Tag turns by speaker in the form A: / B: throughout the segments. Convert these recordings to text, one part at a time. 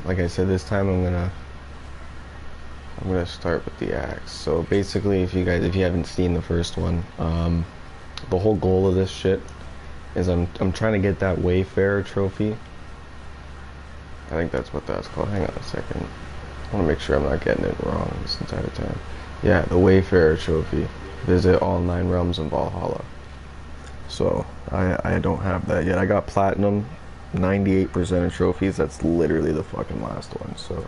A: like I said, this time I'm gonna start with the axe. So basically, if you haven't seen the first one, the whole goal of this shit is I'm trying to get that Wayfarer trophy. I think that's what that's called. Hang on a second. I want to make sure I'm not getting it wrong this entire time. Yeah, the Wayfarer trophy. Visit all 9 realms in Valhalla. So I don't have that yet. I got platinum, 98% of trophies. That's literally the fucking last one. So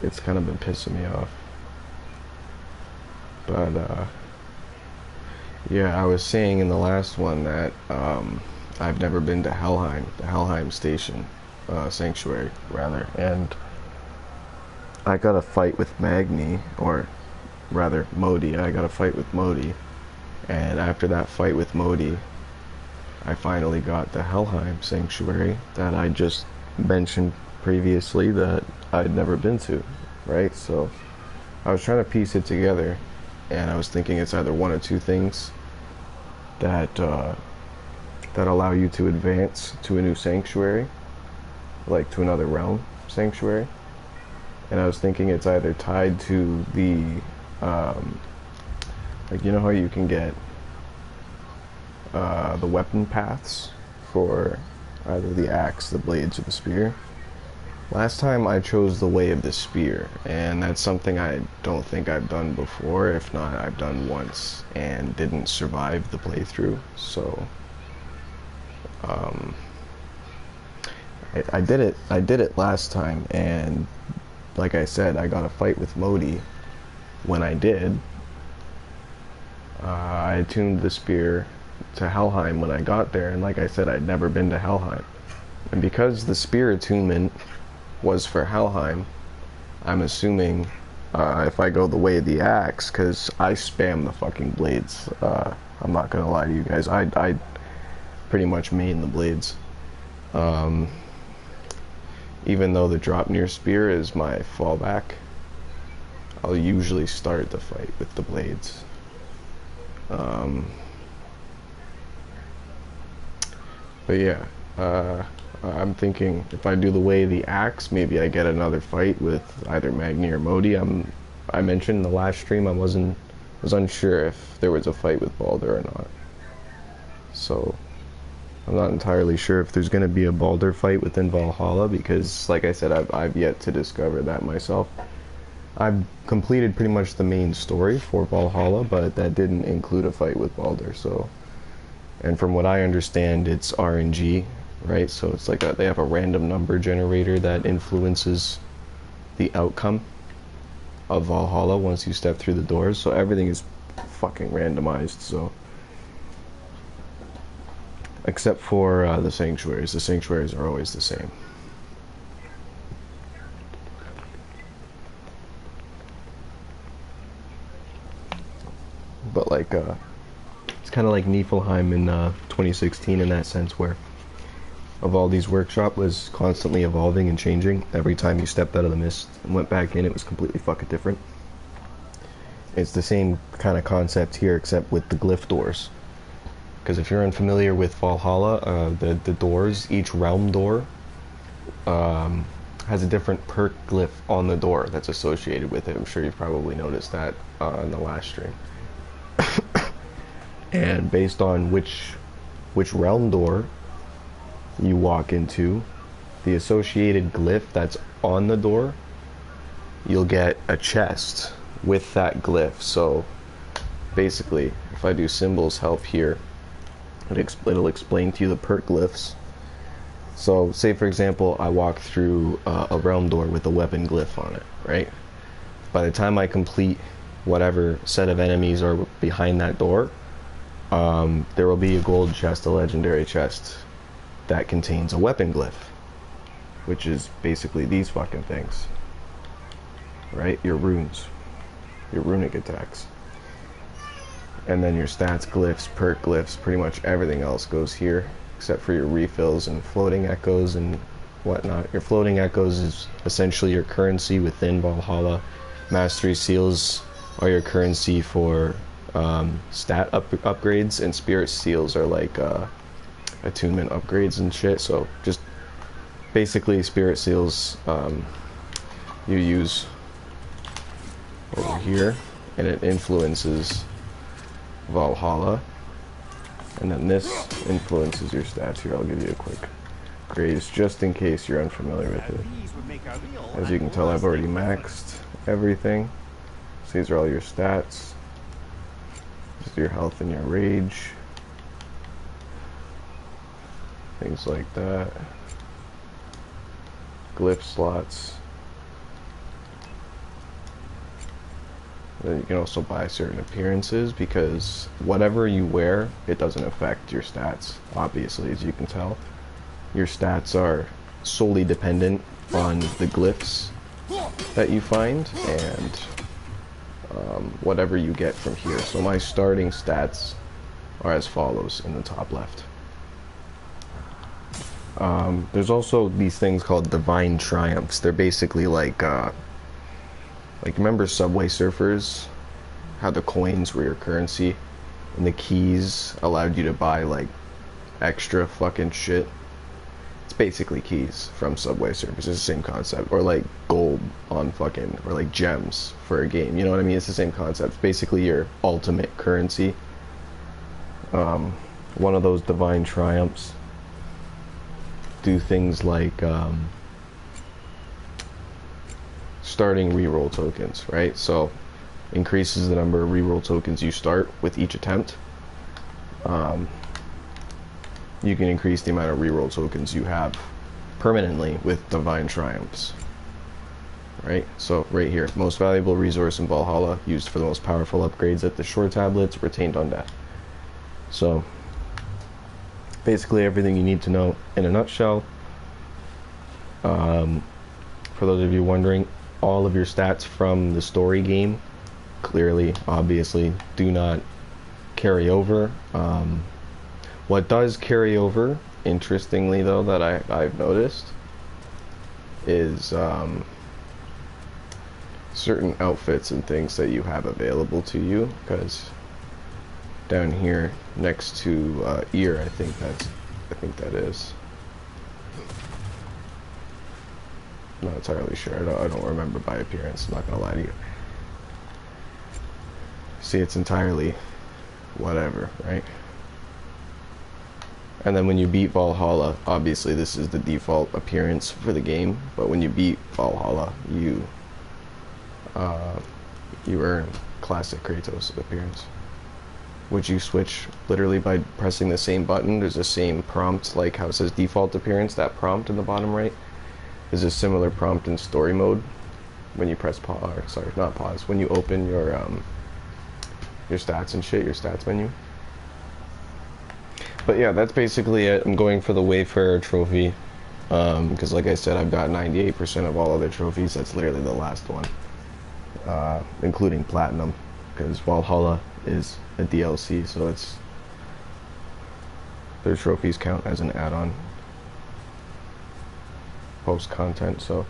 A: it's kind of been pissing me off. But yeah, I was saying in the last one that I've never been to Helheim, the Helheim station, sanctuary rather, and I got a fight with Magni, or rather Modi. I got a fight with Modi, and after that fight with Modi, I finally got the Helheim sanctuary that I just mentioned previously that I'd never been to, right? So I was trying to piece it together, and I was thinking it's either one or two things that that allow you to advance to a new sanctuary, like to another realm sanctuary. And I was thinking it's either tied to the like, you know how you can get the weapon paths for either the axe, the blades, or the spear. Last time I chose the way of the spear, and that's something I don't think I've done before. If not, I've done once and didn't survive the playthrough. So I did it last time, and like I said, I got a fight with Modi. When I did, I attuned the spear to Helheim when I got there, and like I said, I'd never been to Helheim. And because the spear attunement was for Helheim, I'm assuming if I go the way of the axe, because I spam the fucking blades. I'm not gonna lie to you guys. I pretty much main the blades. Even though the drop near spear is my fallback, I'll usually start the fight with the blades. But yeah, I'm thinking if I do the way of the axe, maybe I get another fight with either Magni or Modi. I mentioned in the last stream I was unsure if there was a fight with Baldur or not. So I'm not entirely sure if there's going to be a Baldur fight within Valhalla, because like I said, I've yet to discover that myself. I've completed pretty much the main story for Valhalla, but that didn't include a fight with Baldur. So, and from what I understand, it's RNG, right? So it's like they have a random number generator that influences the outcome of Valhalla once you step through the doors. So everything is fucking randomized. So except for the sanctuaries are always the same. But like it's kind of like Niflheim in 2016 in that sense, where of all these workshop was constantly evolving and changing. Every time you stepped out of the mist and went back in, it was completely fucking different. It's the same kind of concept here, except with the glyph doors. Because if you're unfamiliar with Valhalla, the doors, each realm door has a different perk glyph on the door that's associated with it. I'm sure you've probably noticed that in the last stream. And based on which realm door you walk into, the associated glyph that's on the door, you'll get a chest with that glyph. So basically, if I do symbols help here, it'll explain to you the perk glyphs. So say for example I walk through a realm door with a weapon glyph on it, right? By the time I complete whatever set of enemies are behind that door, there will be a gold chest, a legendary chest that contains a weapon glyph, which is basically these fucking things, right? Your runes, your runic attacks. And then your stats, glyphs, perk glyphs, pretty much everything else goes here, except for your refills and floating echoes and whatnot. Your floating echoes is essentially your currency within Valhalla. Mastery seals are your currency for stat upgrades, and spirit seals are like attunement upgrades and shit. So just basically spirit seals you use over here, and it influences Valhalla, and then this influences your stats. Here, I'll give you a quick graze just in case you're unfamiliar with it. As you can tell, I've already maxed everything. So these are all your stats. This is your health and your rage. Things like that. Glyph slots. Then you can also buy certain appearances, because whatever you wear, it doesn't affect your stats, obviously, as you can tell. Your stats are solely dependent on the glyphs that you find and whatever you get from here. So my starting stats are as follows in the top left. There's also these things called divine triumphs. They're basically like remember Subway Surfers? How the coins were your currency and the keys allowed you to buy like extra fucking shit. It's basically keys from Subway Surfers. It's the same concept. Or like gold on fucking, or like gems for a game. You know what I mean? It's the same concept. It's basically your ultimate currency. One of those divine triumphs do things like starting reroll tokens, right? So increases the number of reroll tokens you start with each attempt. You can increase the amount of reroll tokens you have permanently with divine triumphs, right? So right here, most valuable resource in Valhalla, used for the most powerful upgrades at the shore tablets, retained on death. So basically everything you need to know in a nutshell. For those of you wondering, all of your stats from the story game clearly, obviously, do not carry over. What does carry over, interestingly though, that I've noticed, is certain outfits and things that you have available to you, because down here next to ear, I think that is. I'm not entirely sure. I don't remember by appearance. I'm not gonna lie to you. See, it's entirely whatever, right? And then when you beat Valhalla, obviously this is the default appearance for the game, but when you beat Valhalla, you earn classic Kratos appearance, which you switch literally by pressing the same button. There's the same prompt, like how it says default appearance, that prompt in the bottom right. There's a similar prompt in story mode when you press pause, or sorry, not pause, when you open your stats and shit, your stats menu. But yeah, that's basically it. I'm going for the Wayfarer trophy, because like I said, I've got 98% of all other trophies. That's literally the last one, including Platinum, because Valhalla is a DLC, so their trophies count as an add-on post content. So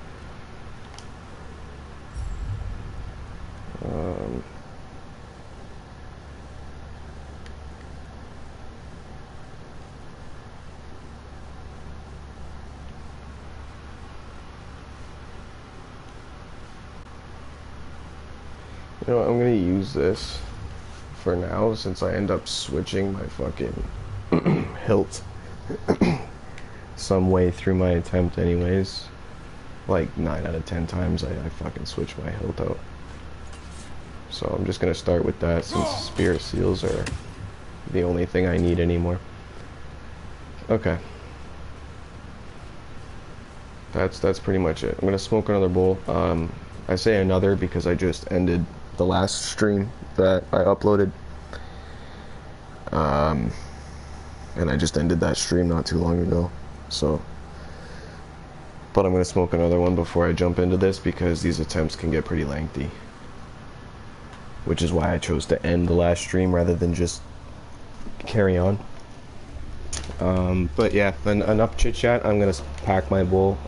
A: you know what, I'm gonna use this for now, since I end up switching my fucking hilt some way through my attempt anyways. Like 9 out of 10 times I fucking switch my hilt out. So I'm just gonna start with that, since spirit seals are the only thing I need anymore. Okay. That's pretty much it. I'm gonna smoke another bowl. I say another because I just ended the last stream that I uploaded. And I just ended that stream not too long ago. So, but I'm gonna smoke another one before I jump into this, because these attempts can get pretty lengthy, which is why I chose to end the last stream rather than just carry on. But yeah, enough chit chat. I'm gonna pack my bowl.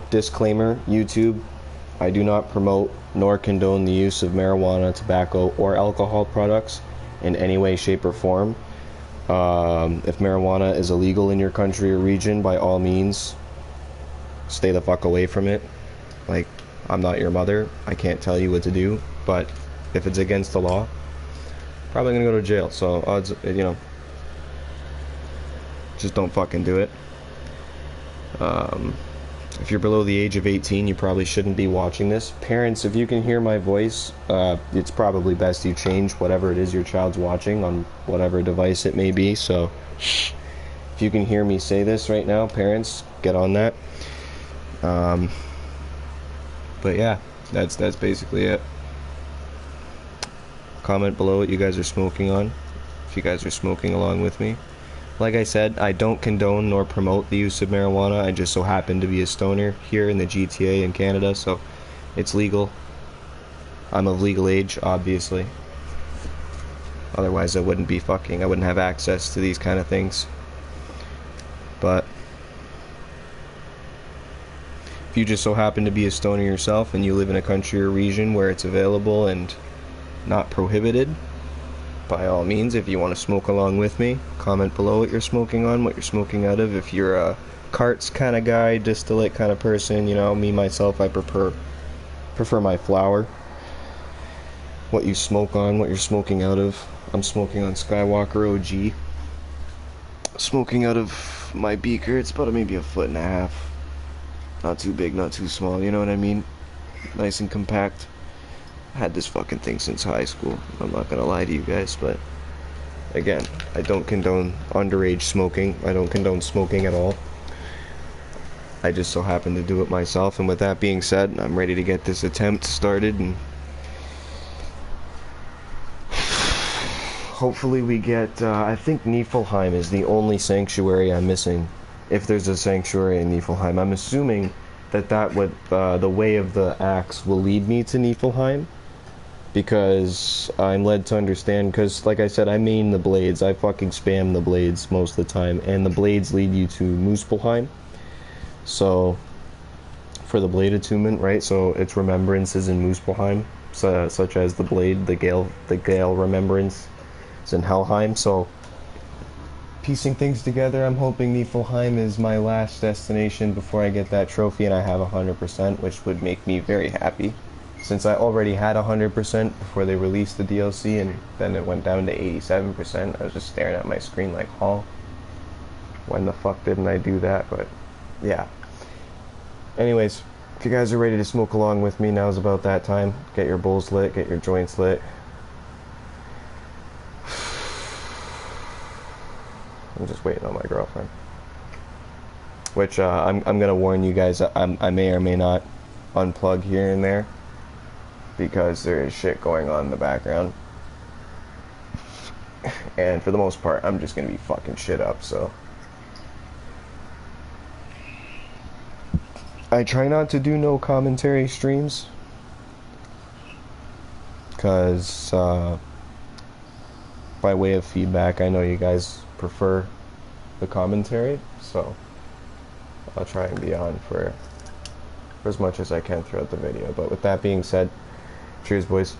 A: Disclaimer: YouTube, I do not promote nor condone the use of marijuana, tobacco, or alcohol products in any way, shape, or form. If marijuana is illegal in your country or region, by all means, stay the fuck away from it. Like, I'm not your mother. I can't tell you what to do, but if it's against the law, probably gonna go to jail. So odds, you know, just don't fucking do it. If you're below the age of 18, you probably shouldn't be watching this. Parents, if you can hear my voice, it's probably best you change whatever it is your child's watching on whatever device it may be. So if you can hear me say this right now, parents, get on that. But yeah, that's basically it. Comment below what you guys are smoking on, if you guys are smoking along with me. Like I said, I don't condone nor promote the use of marijuana. I just so happen to be a stoner here in the GTA in Canada, so it's legal. I'm of legal age, obviously. Otherwise I wouldn't have access to these kind of things. But if you just so happen to be a stoner yourself and you live in a country or region where it's available and not prohibited, by all means, if you want to smoke along with me, comment below what you're smoking on, what you're smoking out of. If you're a carts kind of guy, distillate kind of person, you know, me, myself, I prefer my flower. What you smoke on, what you're smoking out of. I'm smoking on Skywalker OG. Smoking out of my beaker, it's about maybe 1.5 feet. Not too big, not too small, you know what I mean? Nice and compact. I had this fucking thing since high school. I'm not gonna lie to you guys, but again, I don't condone underage smoking. I don't condone smoking at all. I just so happen to do it myself, and with that being said, I'm ready to get this attempt started, and hopefully we get, I think Niflheim is the only sanctuary I'm missing. If there's a sanctuary in Niflheim, I'm assuming that would, the way of the axe will lead me to Niflheim. Because I'm led to understand, because like I said, I main the blades. I fucking spam the blades most of the time, and the blades lead you to Muspelheim. So, for the blade attunement, right? So its remembrances in Muspelheim, such as the blade, the Gale remembrance is in Helheim. So, piecing things together, I'm hoping Niflheim is my last destination before I get that trophy, and I have 100%, which would make me very happy. Since I already had 100% before they released the DLC, and then it went down to 87%, I was just staring at my screen like, oh, when the fuck didn't I do that? But, yeah. Anyways, if you guys are ready to smoke along with me, now's about that time. Get your bowls lit, get your joints lit. I'm just waiting on my girlfriend. Which, I'm gonna warn you guys, I may or may not unplug here and there, because there is shit going on in the background. And for the most part, I'm just gonna be fucking shit up, so. I try not to do no commentary streams, because, by way of feedback, I know you guys prefer the commentary, so I'll try and be on for as much as I can throughout the video. But with that being said, cheers, boys.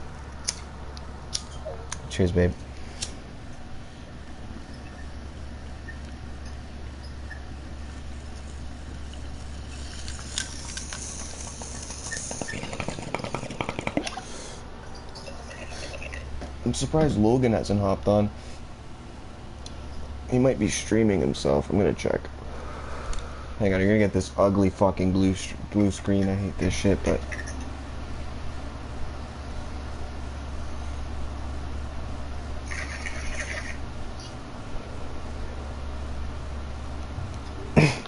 A: Cheers, babe. I'm surprised Logan hasn't hopped on. He might be streaming himself. I'm gonna check. Hang on, you're gonna get this ugly fucking blue screen. I hate this shit, but...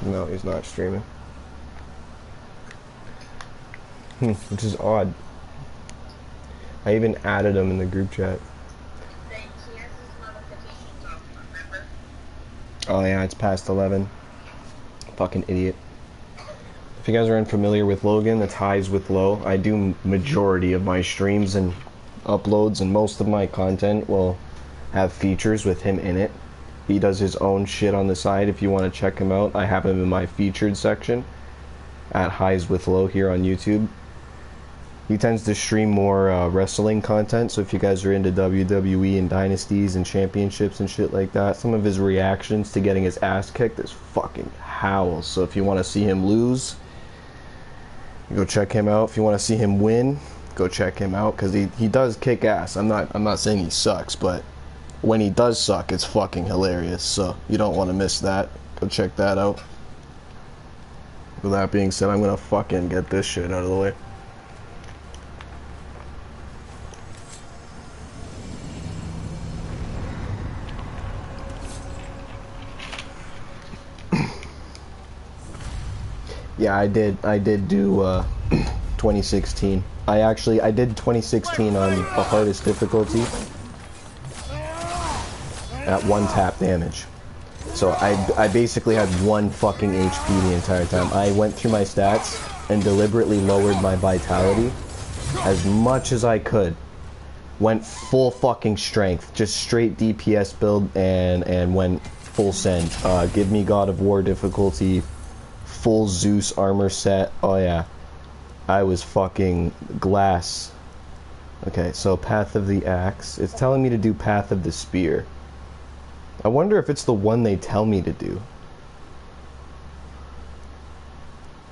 A: No, he's not streaming. Which is odd. I even added him in the group chat. Oh yeah, it's past 11. Fucking idiot. If you guys are unfamiliar with Logan, that's Highs with Low. I do majority of my streams and uploads, and most of my content will have features with him in it. He does his own shit on the side. If you want to check him out, I have him in my featured section at Highs with Low here on YouTube. He tends to stream more wrestling content, so if you guys are into WWE and dynasties and championships and shit like that, some of his reactions to getting his ass kicked is fucking howls. So if you want to see him lose, Go check him out if you want to see him win. Go check him out because he does kick ass. I'm not saying he sucks, but when he does suck, it's fucking hilarious. So you don't want to miss that. Go check that out. With that being said, I'm gonna fucking get this shit out of the way. Yeah, I did do 2016. I did 2016 on the hardest difficulty at 1 tap damage. So I basically had 1 fucking HP the entire time. I went through my stats and deliberately lowered my vitality as much as I could. Went full fucking strength, just straight DPS build and went full send. Give me God of War difficulty, full Zeus armor set. Oh yeah. I was fucking glass. Okay, so Path of the Axe. It's telling me to do Path of the Spear. I wonder if it's the one they tell me to do.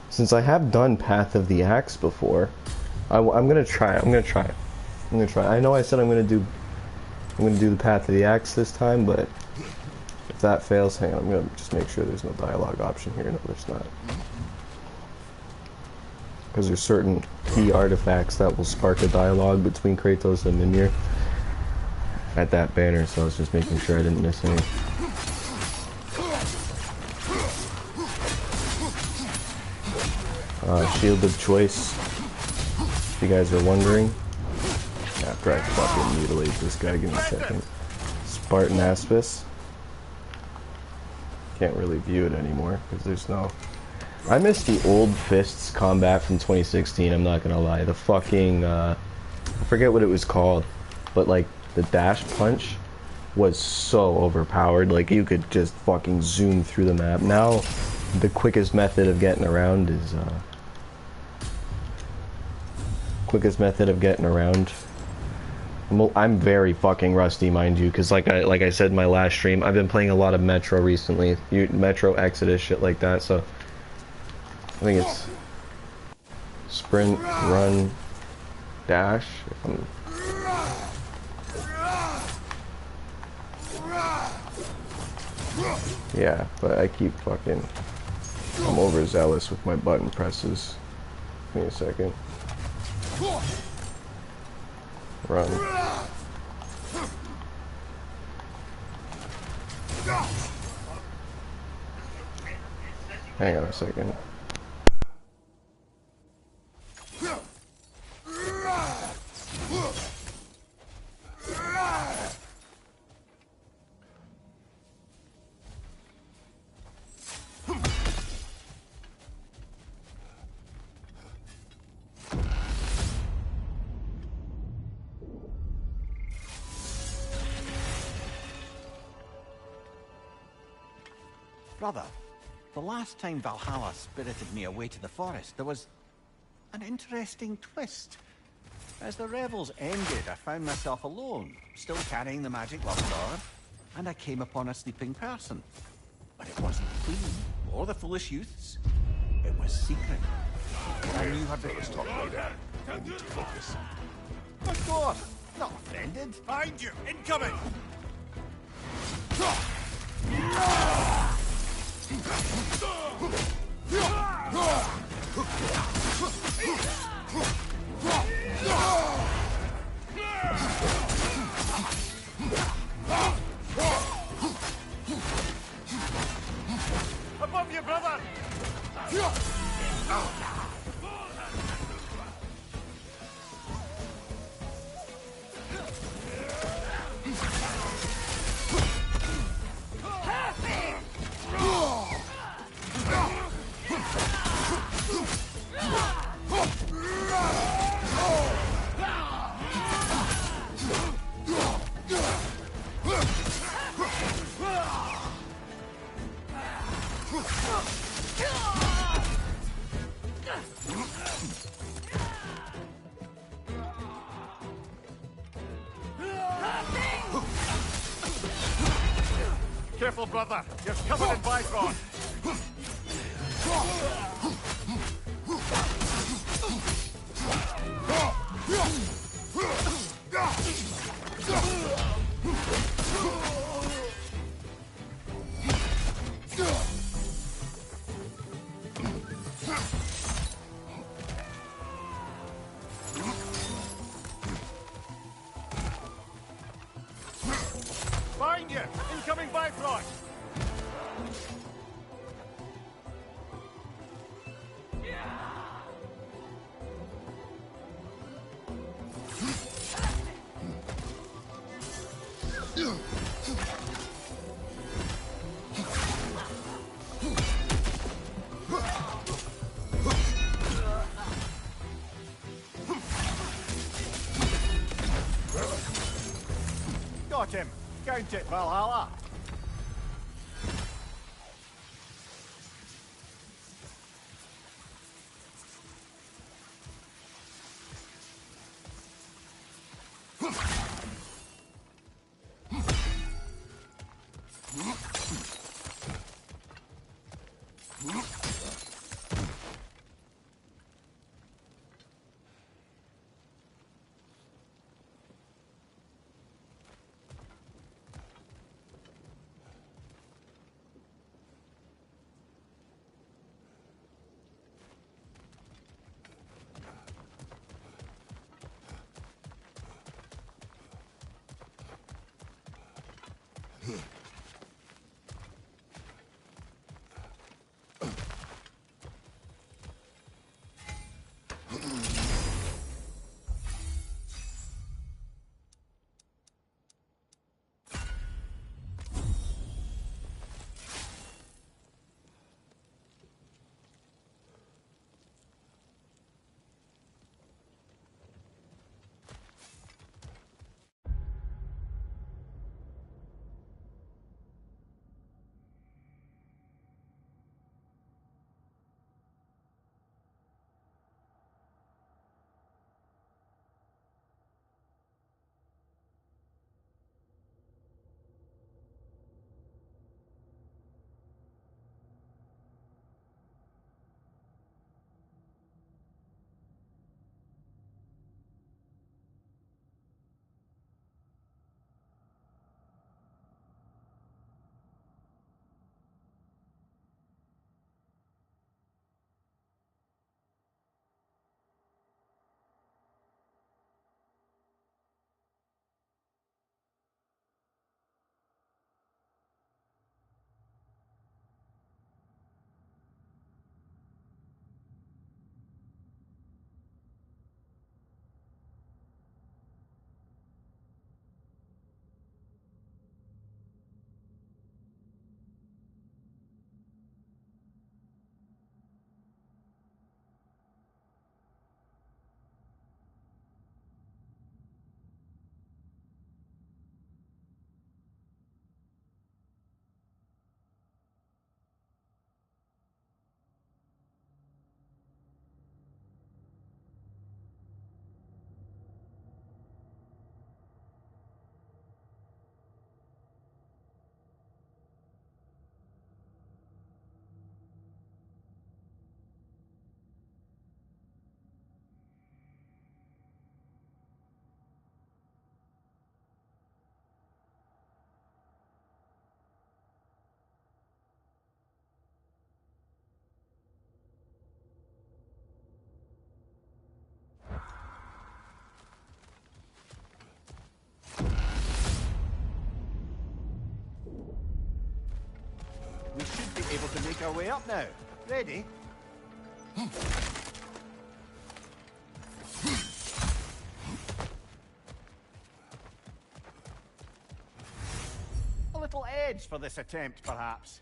A: Since I have done Path of the Axe before, I'm gonna try it. I know I said I'm gonna do the Path of the Axe this time, but if that fails, hang on, I'm gonna just make sure there's no dialogue option here. No, there's not. Because there's certain key artifacts that will spark a dialogue between Kratos and Mimir at that banner, so I was just making sure I didn't miss any. Shield of choice, if you guys are wondering. After I fucking mutilate this guy, give me a second. Spartan Aspis. Can't really view it anymore, because there's no... I miss the old fists combat from 2016, I'm not gonna lie. The fucking, I forget what it was called, but like, the dash punch was so overpowered. Like, you could just fucking zoom through the map. Now, the quickest method of getting around is, I'm very fucking rusty, mind you, because like I said in my last stream, I've been playing a lot of Metro recently. Metro Exodus, shit like that, so... I think it's sprint, run, dash. Yeah, but I keep fucking... I'm overzealous with my button presses. Give me a second. Run. Hang on a second.
B: Brother, the last time Valhalla spirited me away to the forest, there was an interesting twist. As the revels ended, I found myself alone, still carrying the magic love sword, and I came upon a sleeping person. But it wasn't the queen, or the foolish youths. It was secret. I knew her bit was talk later. I need to focus. Of course, not offended.
C: Find you! Incoming! Above you, brother! Careful, brother. You're covered in bygone. Bifrost! Got him! Count it, Valhalla! We should be able to make our way up now. Ready? A little edge for this attempt, perhaps.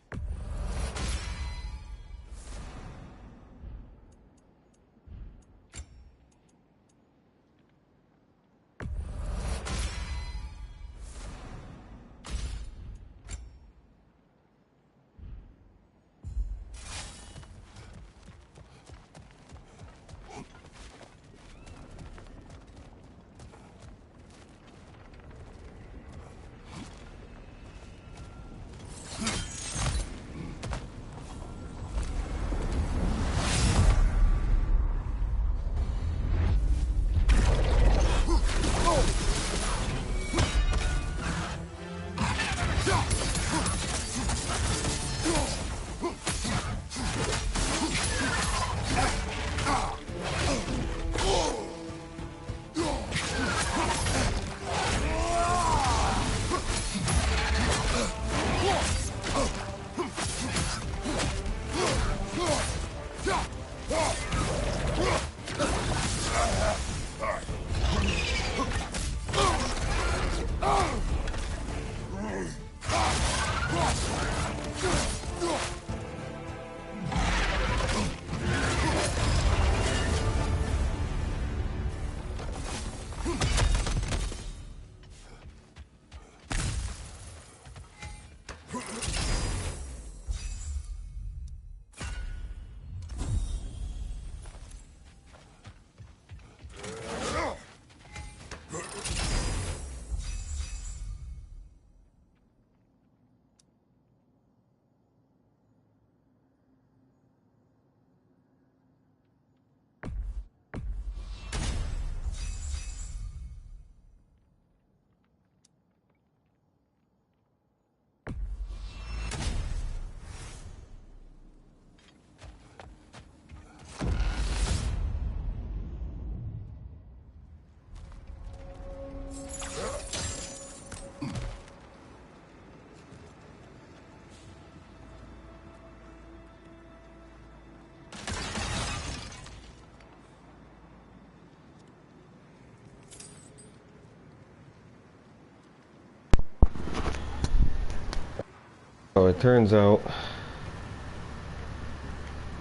A: So it turns out,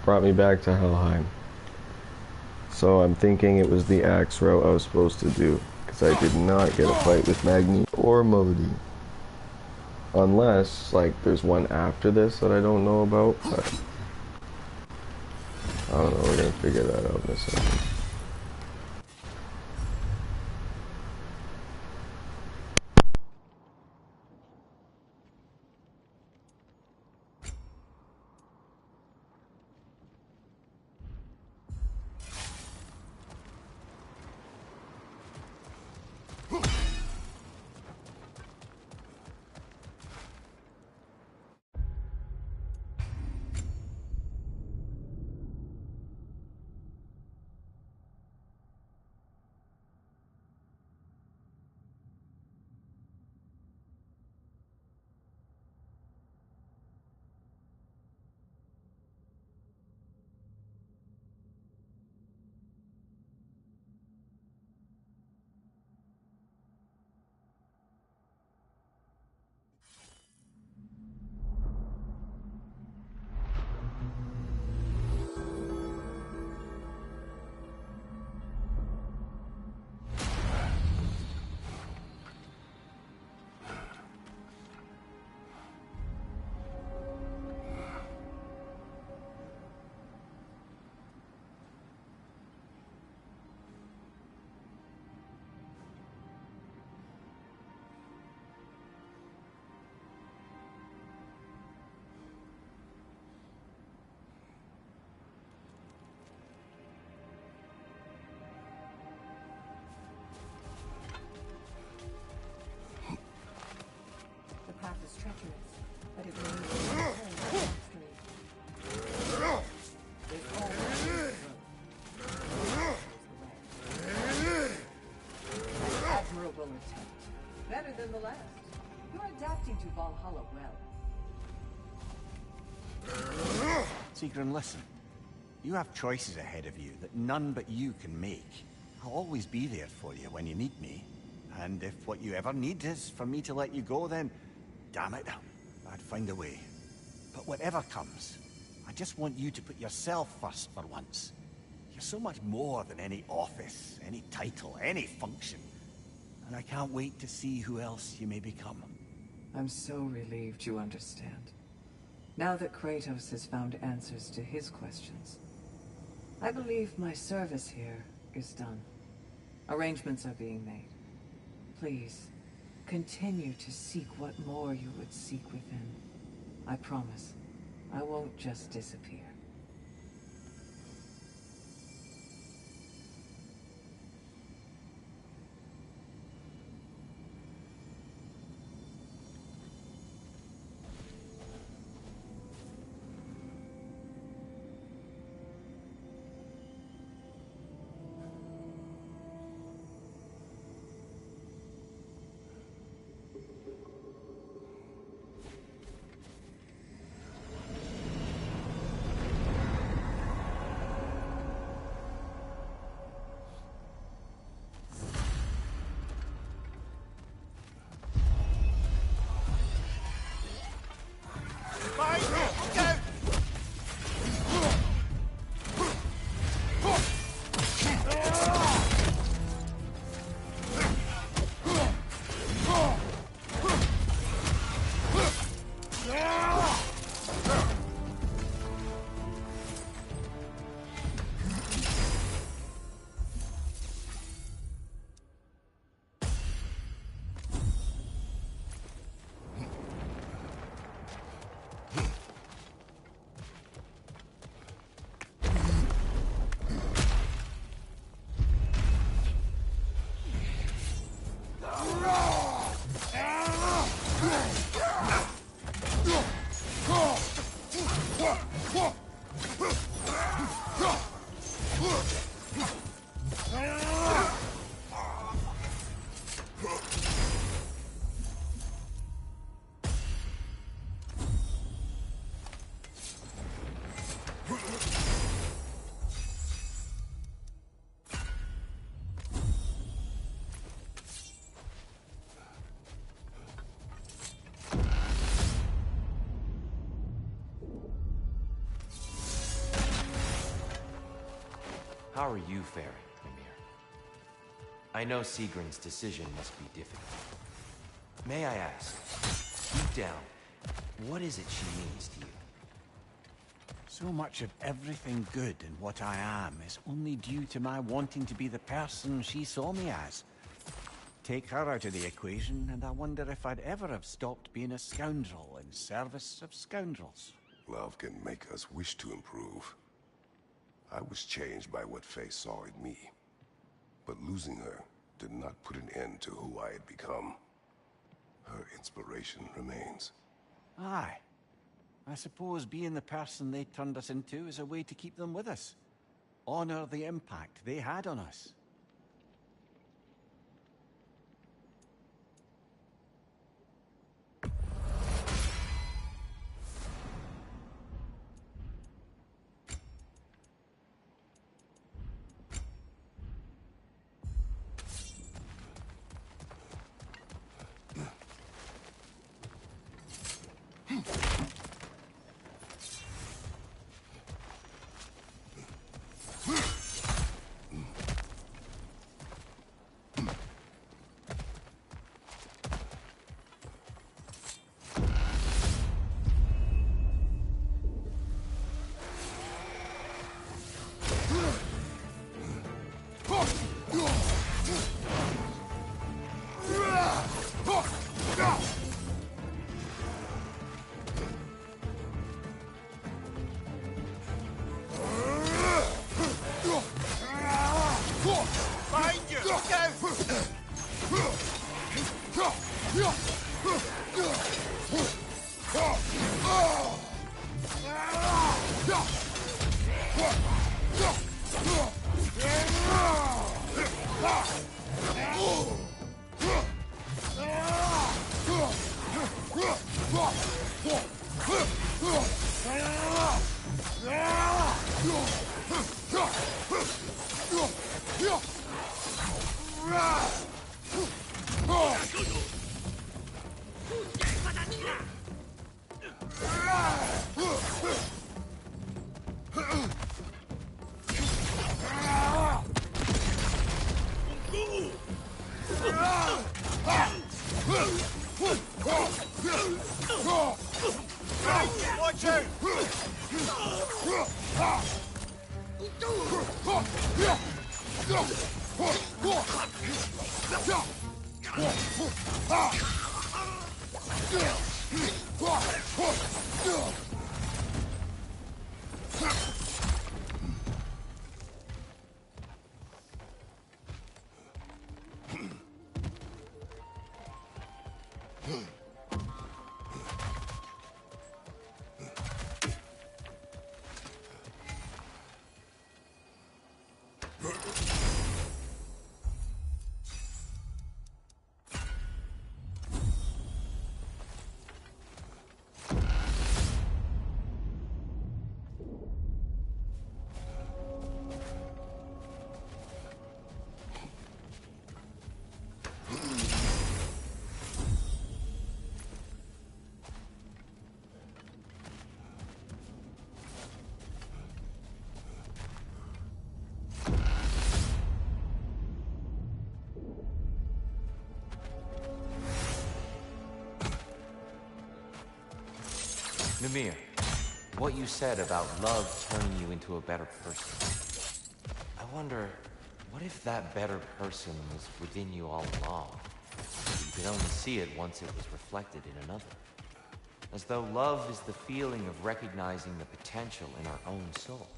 A: brought me back to Helheim. So I'm thinking it was the axe route I was supposed to do, because I did not get a fight with Magni or Modi. Unless, like, there's one after this that I don't know about, but I don't know, we're gonna figure that out in a second.
D: The path is treacherous, but it will lead to victory. There's always room. An admirable attempt. Better than the last. You're adapting to Valhalla well.
B: Sigrun, listen. You have choices ahead of you that none but you can make. I'll always be there for you when you need me. And if what you ever need is for me to let you go, then damn it, I'd find a way. But whatever comes, I just want you to put yourself first for once. You're so much more than any office, any title, any function. And I can't wait to see who else you may become.
D: I'm so relieved you understand. Now that Kratos has found answers to his questions, I believe my service here is done. Arrangements are being made. Please, continue to seek what more you would seek within. I promise, I won't just disappear.
E: How are you faring, Mimir? I know Sigrun's decision must be difficult. May I ask, deep down, what is it she means to you?
B: So much of everything good in what I am is only due to my wanting to be the person she saw me as. Take her out of the equation, and I wonder if I'd ever have stopped being a scoundrel in service of scoundrels.
F: Love can make us wish to improve. I was changed by what Faye saw in me. But losing her did not put an end to who I had become. Her inspiration remains.
B: Aye. I suppose being the person they turned us into is a way to keep them with us. Honor the impact they had on us.
C: Watch out!
E: Mimir, what you said about love turning you into a better person. I wonder, what if that better person was within you all along? You could only see it once it was reflected in another. As though love is the feeling of recognizing the potential in our own soul.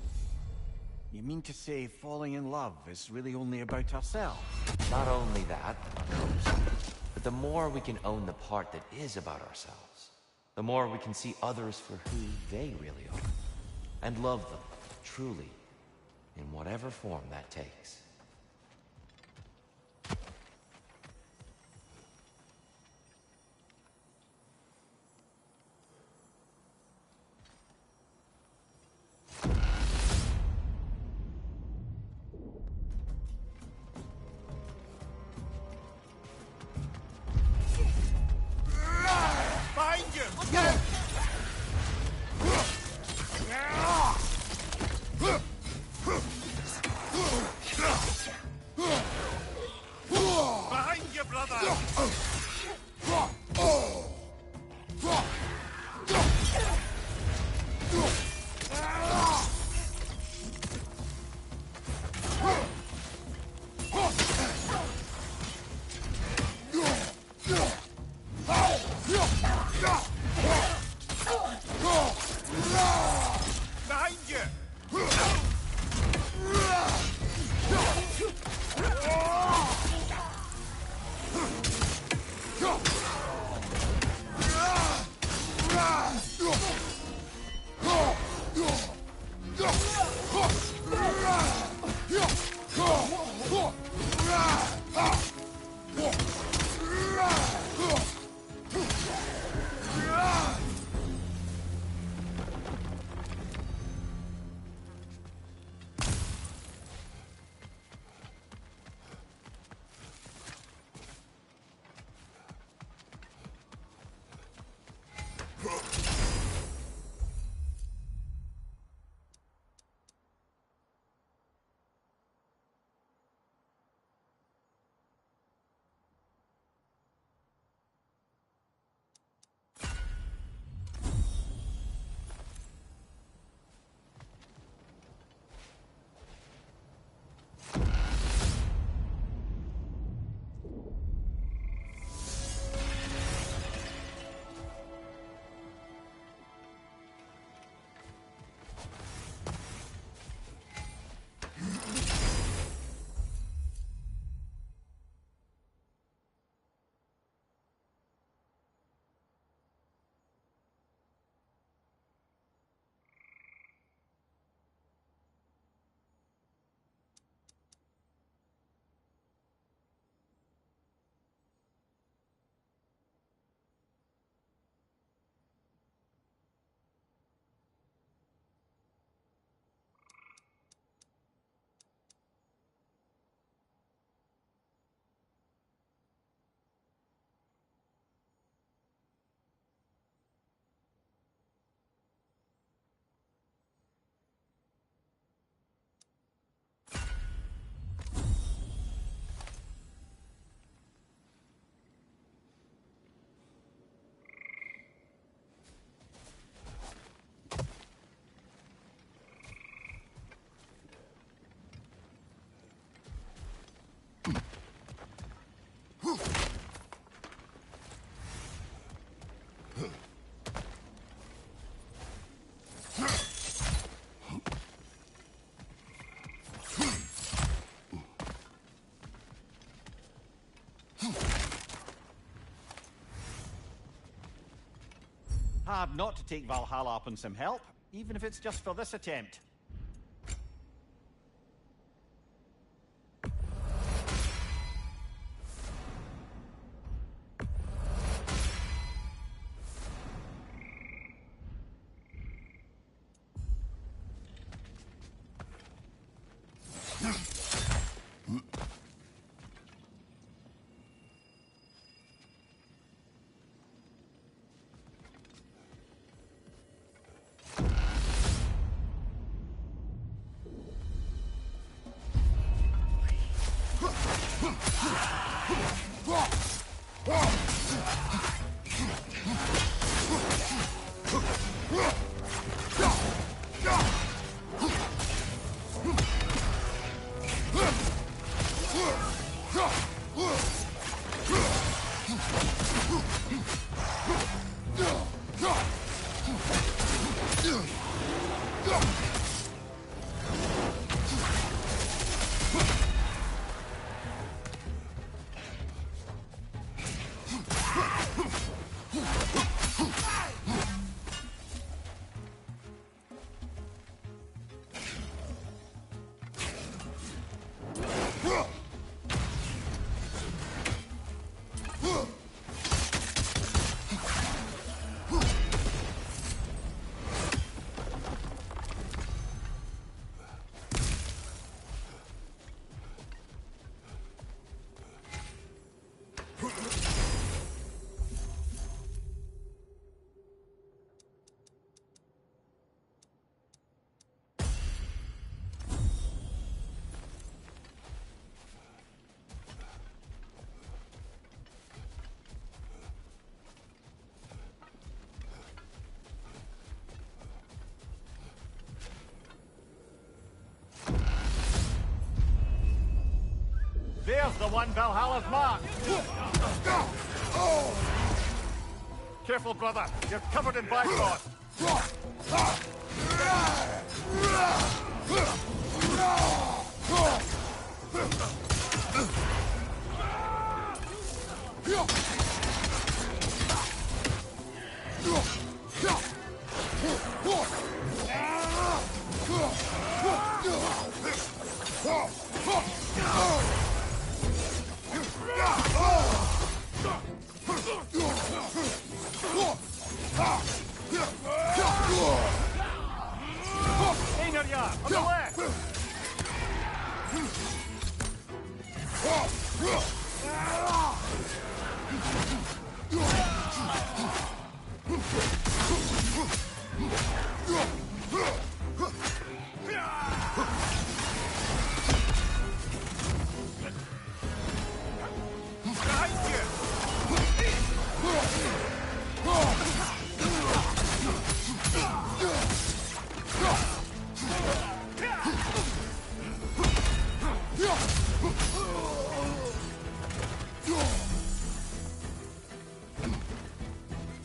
B: You mean to say falling in love is really only about ourselves?
E: Not only that, of course, but the more we can own the part that is about ourselves, the more we can see others for who they really are, and love them, truly, in whatever form that takes.
C: Behind you! Look out! Behind you! Hard not to take Valhalla up on some help, even if it's just for this attempt. There's the one Valhalla's marked. Careful, brother. You're covered in Bifrost. Einarja, on the left!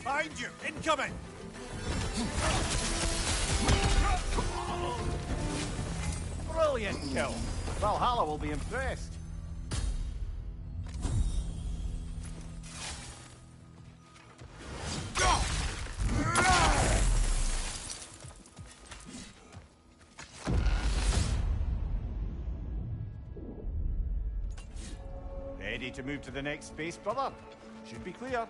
C: Behind you! Incoming! Brilliant kill! Valhalla will be impressed. Ready to move to the next space, brother? Should be clear.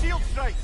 C: Shield strike!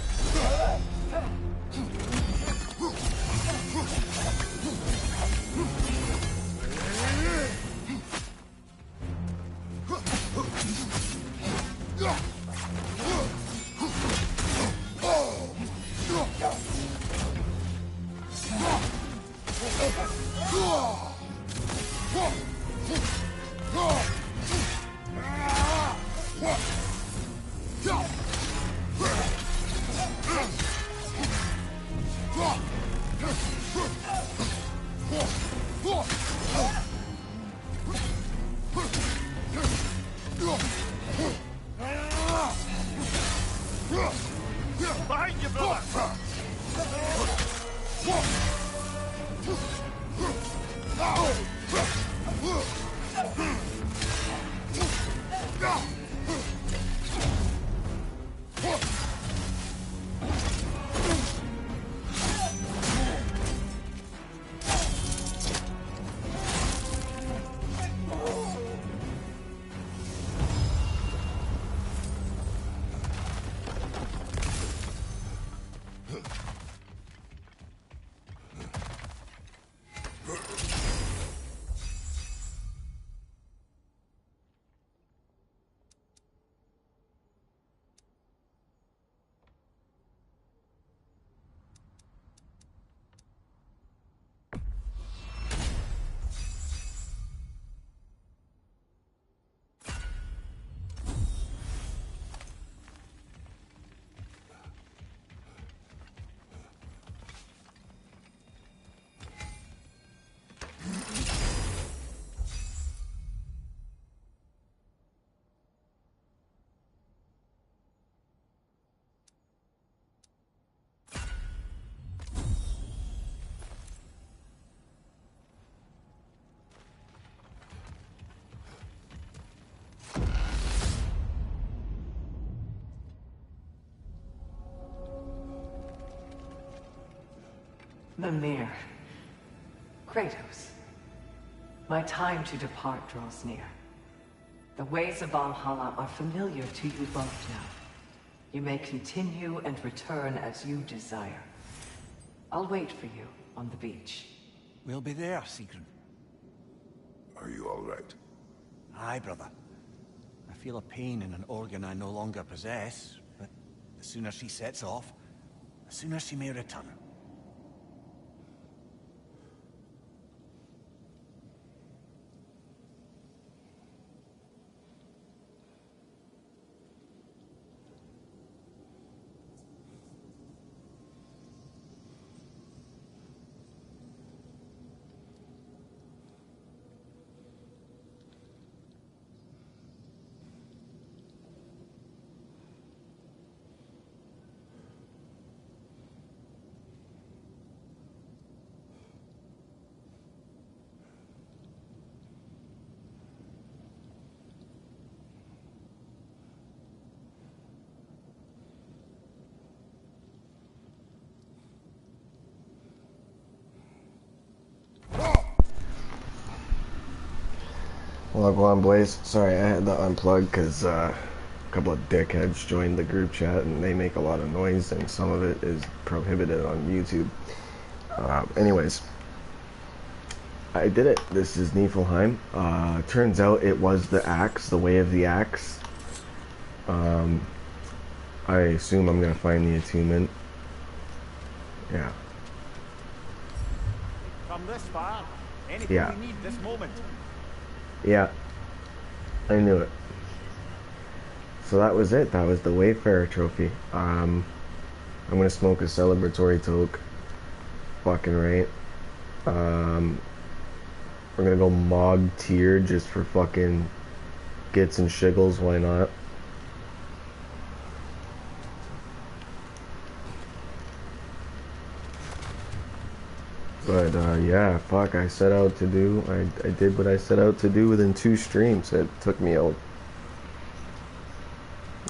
C: Behind you, brother!
D: Mimir. Kratos. My time to depart draws near. The ways of Valhalla are familiar to you both now. You may continue and return as you desire. I'll wait for you on the beach.
B: We'll be there, Sigrun.
F: Are you all right?
B: Aye, brother. I feel a pain in an organ I no longer possess, but the sooner she sets off, the sooner she may return.
A: Well, go on, Blaze. Sorry, I had to unplug because a couple of dickheads joined the group chat and they make a lot of noise and some of it is prohibited on YouTube. Anyways, I did it. This is Niflheim. Turns out it was the axe, the way of the axe. I assume I'm gonna find the attunement. Yeah.
B: From this far, anything
A: Yeah.
B: we need this moment.
A: Yeah, I knew it. So that was it. That was the Wayfarer trophy. I'm gonna smoke a celebratory toke. Fucking right. We're gonna go Mog tier just for fucking gits and shiggles. Why not? But yeah, fuck, I set out to do, I did what I set out to do within 2 streams. It took me it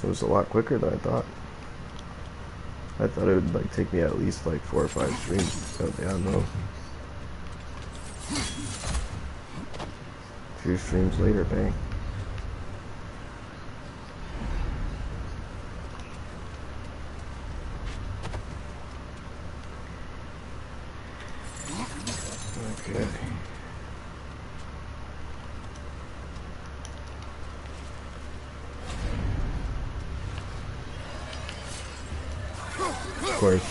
A: was a lot quicker than I thought. I thought it would like take me at least like 4 or 5 streams. But yeah, no. 2 streams later, bang. Okay. Of course.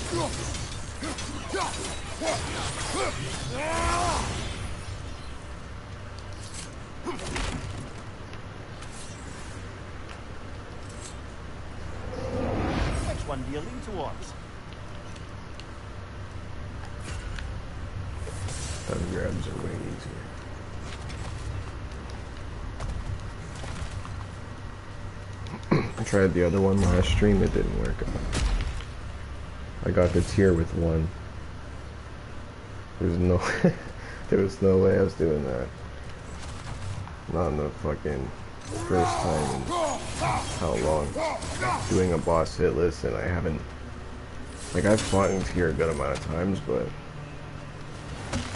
B: Which one do you lean towards?
A: Those grabs are way easier. I tried the other one last stream, it didn't work. I got the tier with 1. There's no there was no way I was doing that. Not in the fucking first time in how long. Doing a boss hit list and I haven't, like, I've fought in tier a good amount of times, but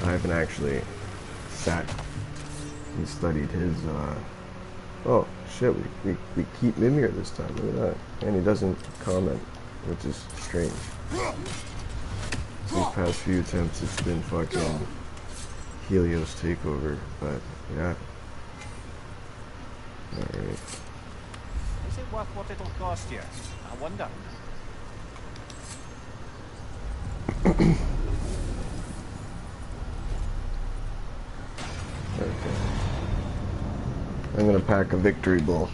A: I haven't actually sat and studied his, oh shit, we keep Mimir this time, look at that. And he doesn't comment, which is strange. These past few attempts it's been fucking Helios takeover, but yeah. Alright.
B: Is it worth what it'll cost you? I wonder.
A: Okay. I'm gonna pack a victory bull.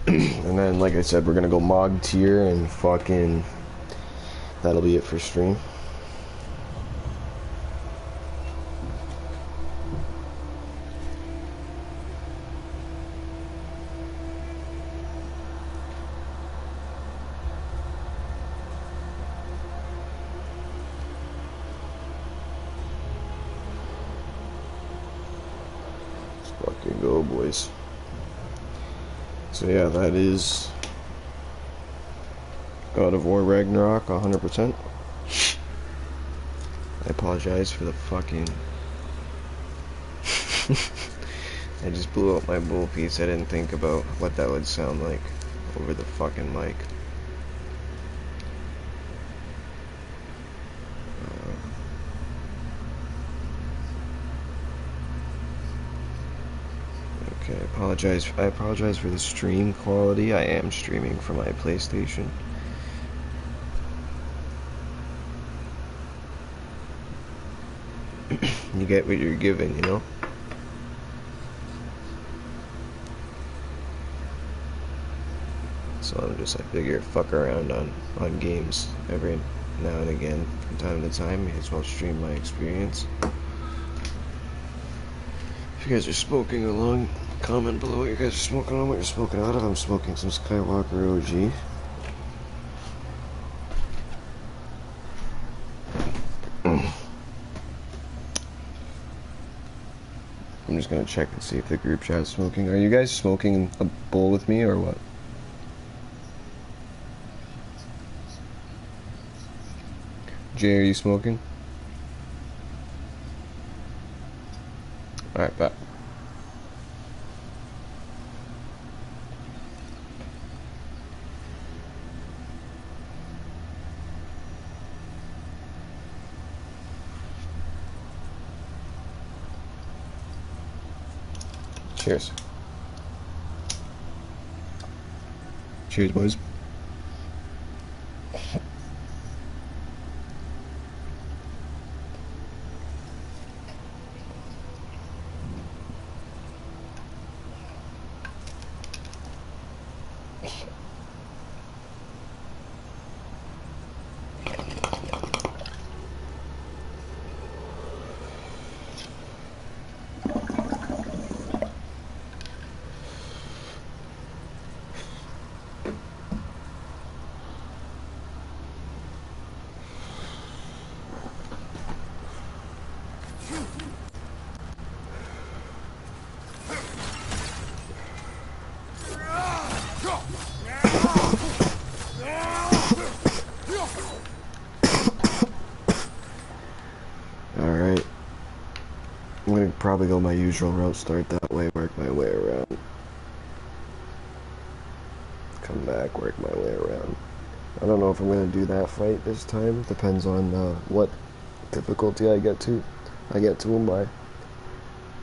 A: And then, like I said, we're gonna go Mog tier and fucking... That'll be it for stream. Let's fucking go, boys. So yeah, that is God of War Ragnarok 100%. I apologize for the fucking... I just blew up my bowl piece. I didn't think about what that would sound like over the fucking mic. Okay, I apologize for the stream quality. I am streaming from my PlayStation. You get what you're given, you know? So I figure fuck around on games every now and again from time to time. May as well stream my experience. If you guys are smoking along, comment below what you guys are smoking on, what you're smoking out of. I'm smoking some Skywalker OG. I'm just gonna check and see if the group chat's smoking. Are you guys smoking a bowl with me or what? Jay, are you smoking? Alright, bet. Cheers. Cheers, boys. Probably go my usual route, start that way, work my way around. Come back, work my way around. I don't know if I'm going to do that fight this time. Depends on what difficulty I get to him by.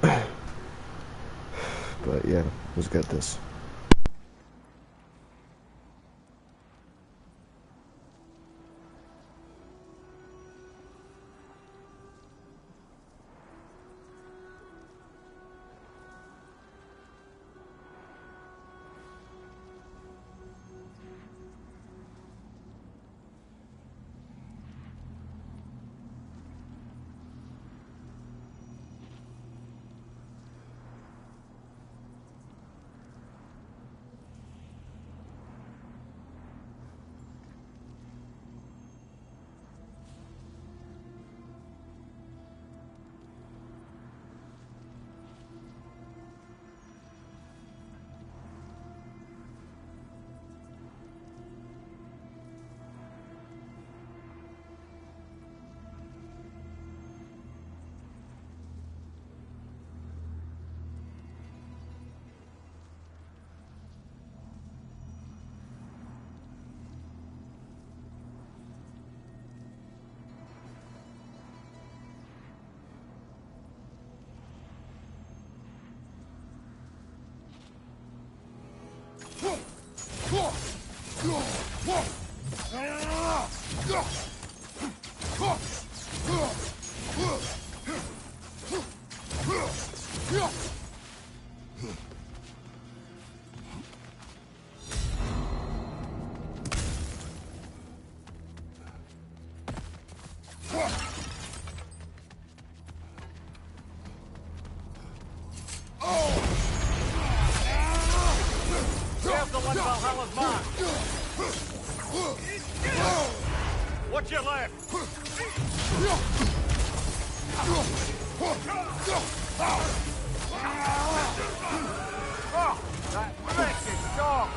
A: But yeah, let's get this.
C: There's the one Valhalla's mark. What's your left? Oh, that wretched dog!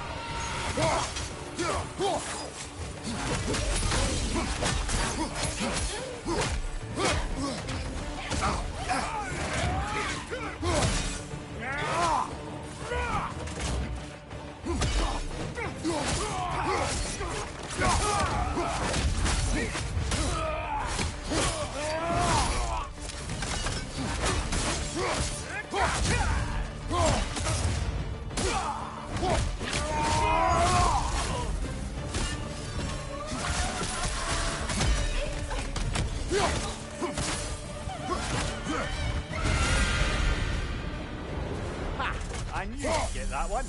C: Ha! I knew you'd get that one.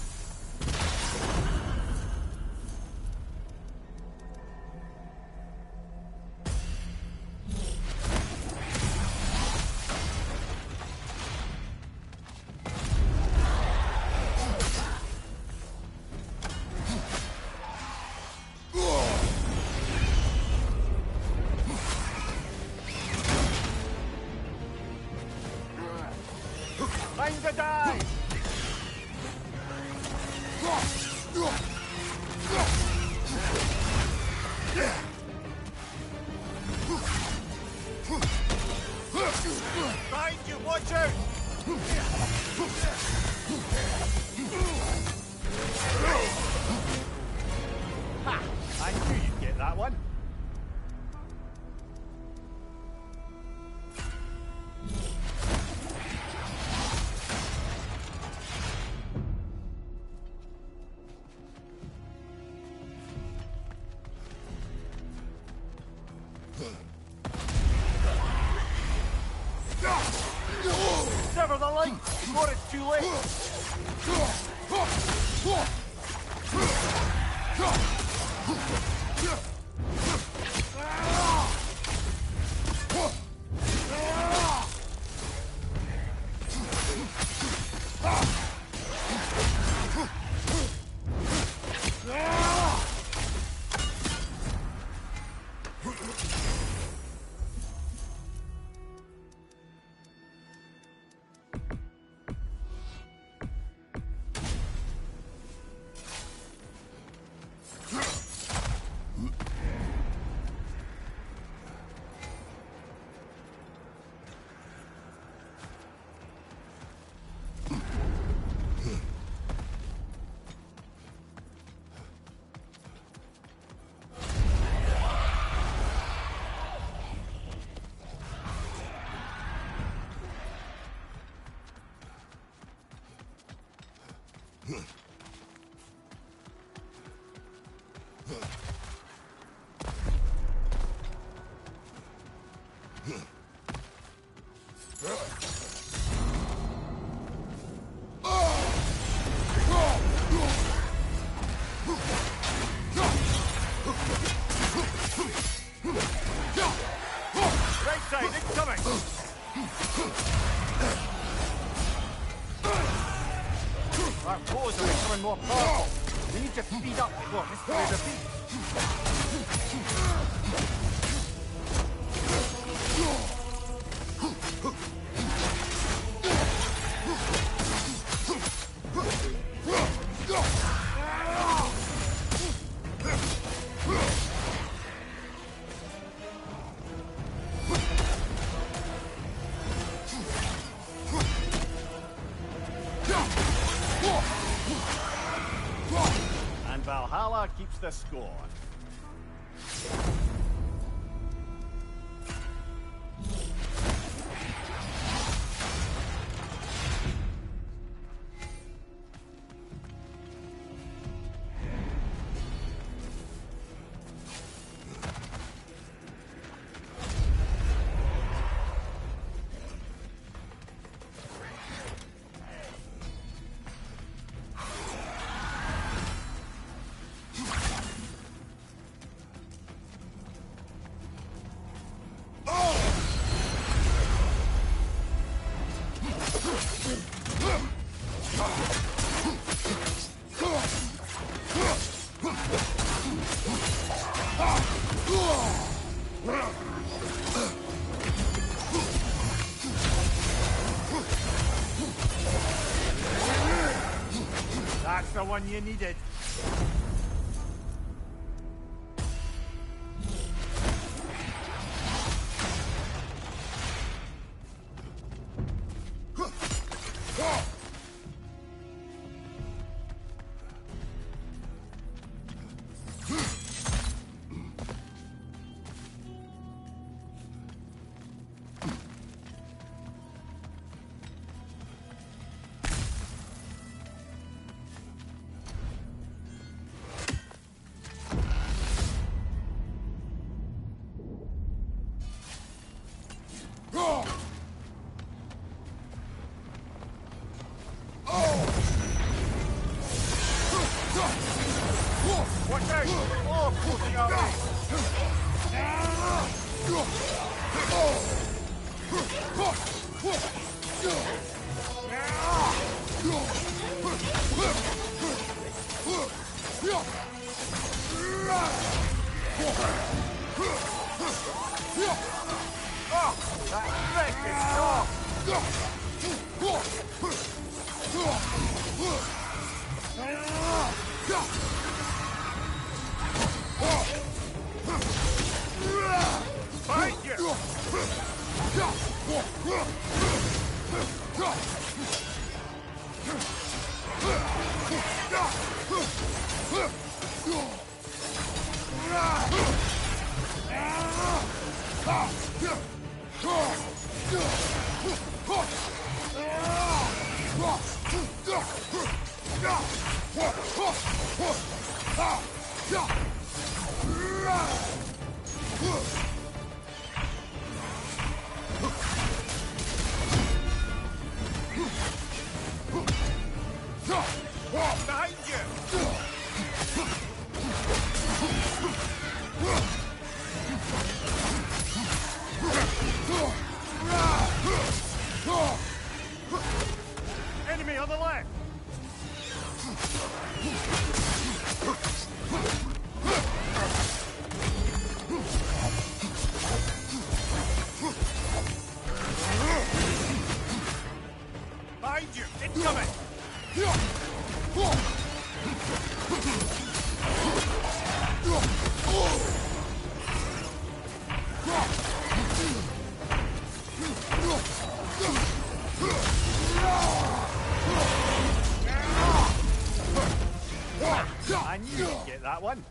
C: Time to die! Behind you, watch out! Ha! I knew you'd get that one. Sever the line before it's too late. Right side, incoming! Our foes are becoming more powerful. We need to speed up before history repeats. And Valhalla keeps the score. That's the one you needed. Watch out! Oh, closing our way! Oh, that wreckage dog! Fight you! Behind you! Enemy on the left! Behind you! Incoming! I knew you'd get that one.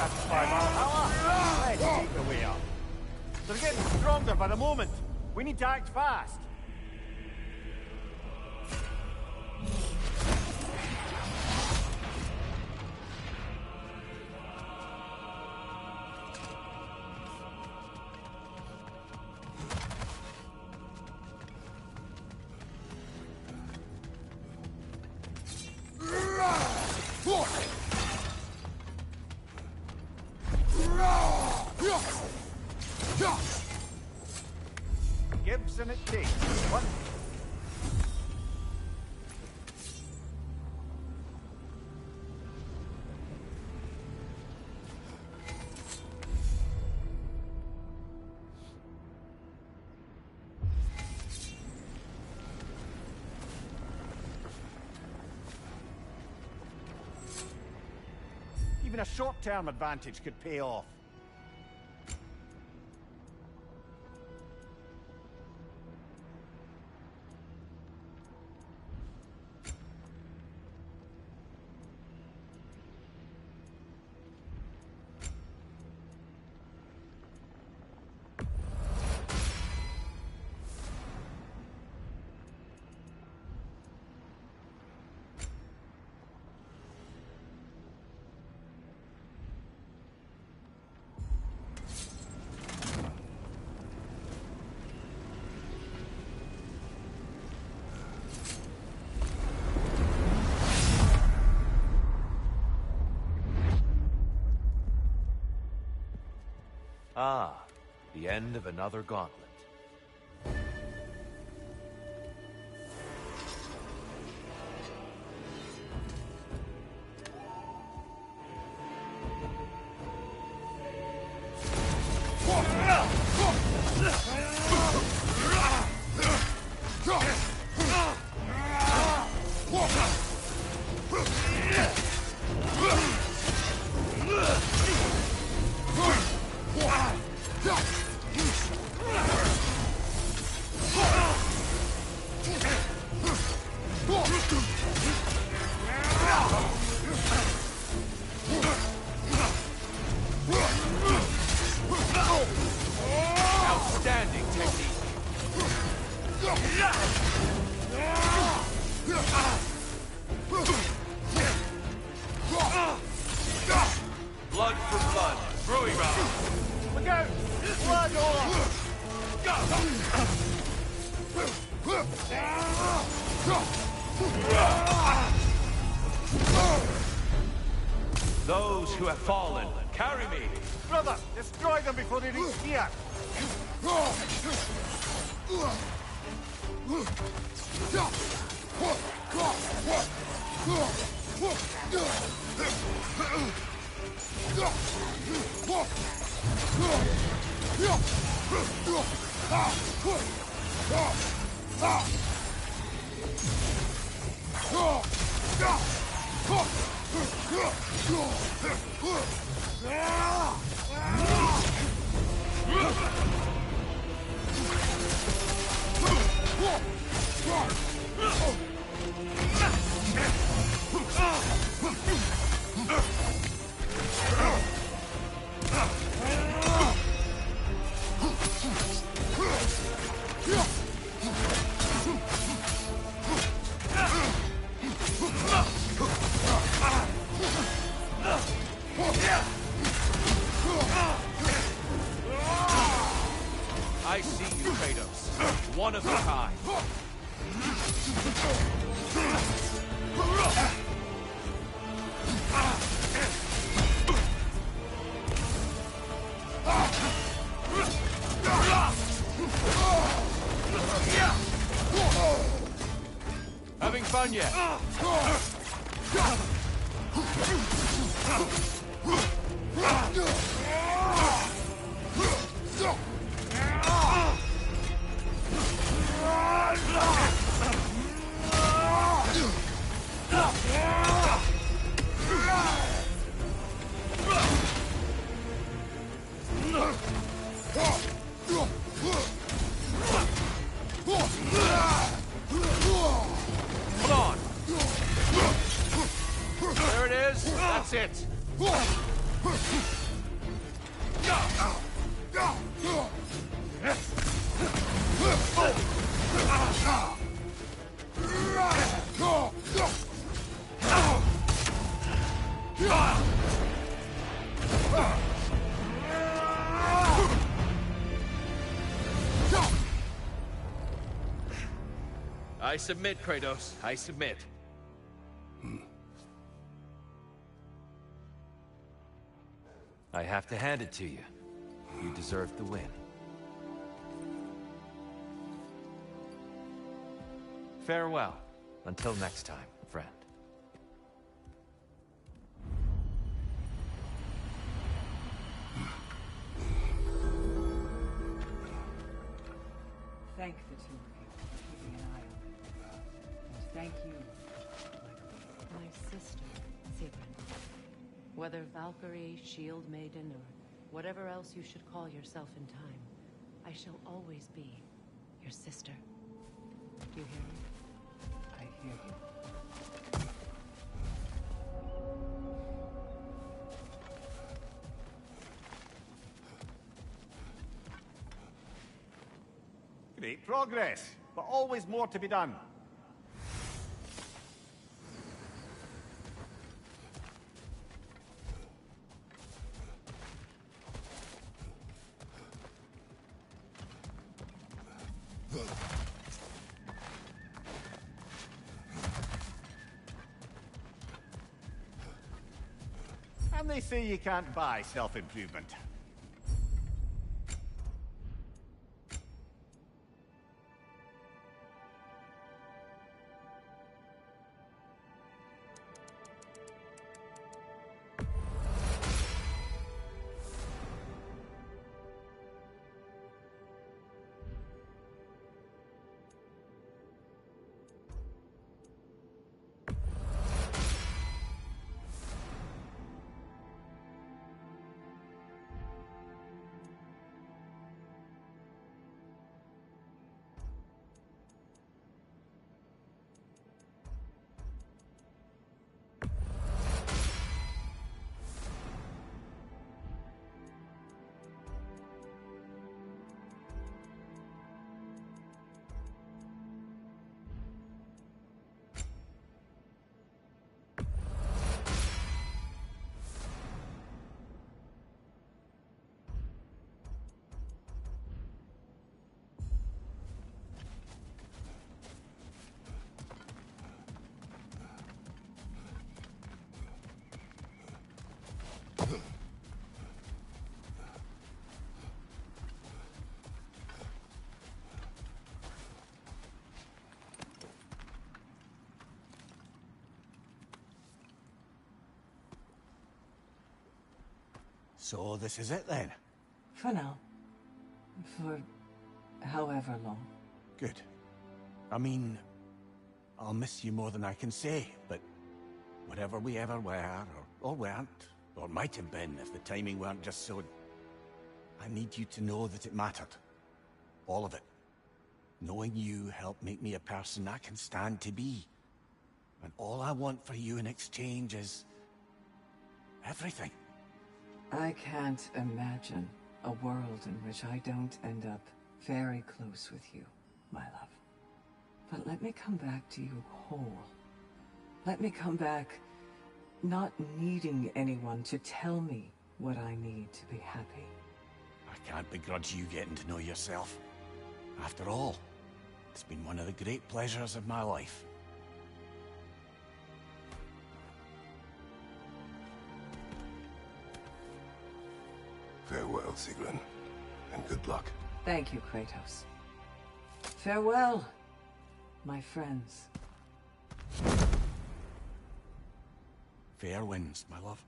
C: Satisfy Valhalla. Let's take the way up. They're getting stronger by the moment. We need to act fast. Gives and it takes. What? Even a short-term advantage could pay off.
E: Ah, the end of another gauntlet. Outstanding technique. Blood for blood. Brewy round.
C: Look out! Blood
E: Those who have fallen, carry me.
C: Brother, destroy them before they reach here.
E: I see you, Kratos. One of a kind. Having fun yet?
C: That's it!
G: I submit, Kratos. I submit.
E: I have to hand it to you. You deserve to win. Farewell. Until next time, friend.
D: Thank the two of you for keeping an eye on me. And thank you,
H: My sister, Sigrun. Whether Valkyrie, Shield Maiden, or whatever else you should call yourself in time, I shall always be your sister. Do you hear me?
D: I hear you.
B: Great progress, but always more to be done. And they say you can't buy self-improvement. So this is it then?
D: For now. For however long.
B: Good. I mean, I'll miss you more than I can say, but whatever we ever were, or weren't, or might have been if the timing weren't just so... I need you to know that it mattered. All of it. Knowing you helped make me a person I can stand to be. And all I want for you in exchange is... everything.
D: I can't imagine a world in which I don't end up very close with you, my love. But let me come back to you whole. Let me come back not needing anyone to tell me what I need to be happy.
B: I can't begrudge you getting to know yourself. After all, it's been one of the great pleasures of my life.
F: Farewell, Sigrun, and good luck.
D: Thank you, Kratos. Farewell, my friends.
B: Fair winds, my love.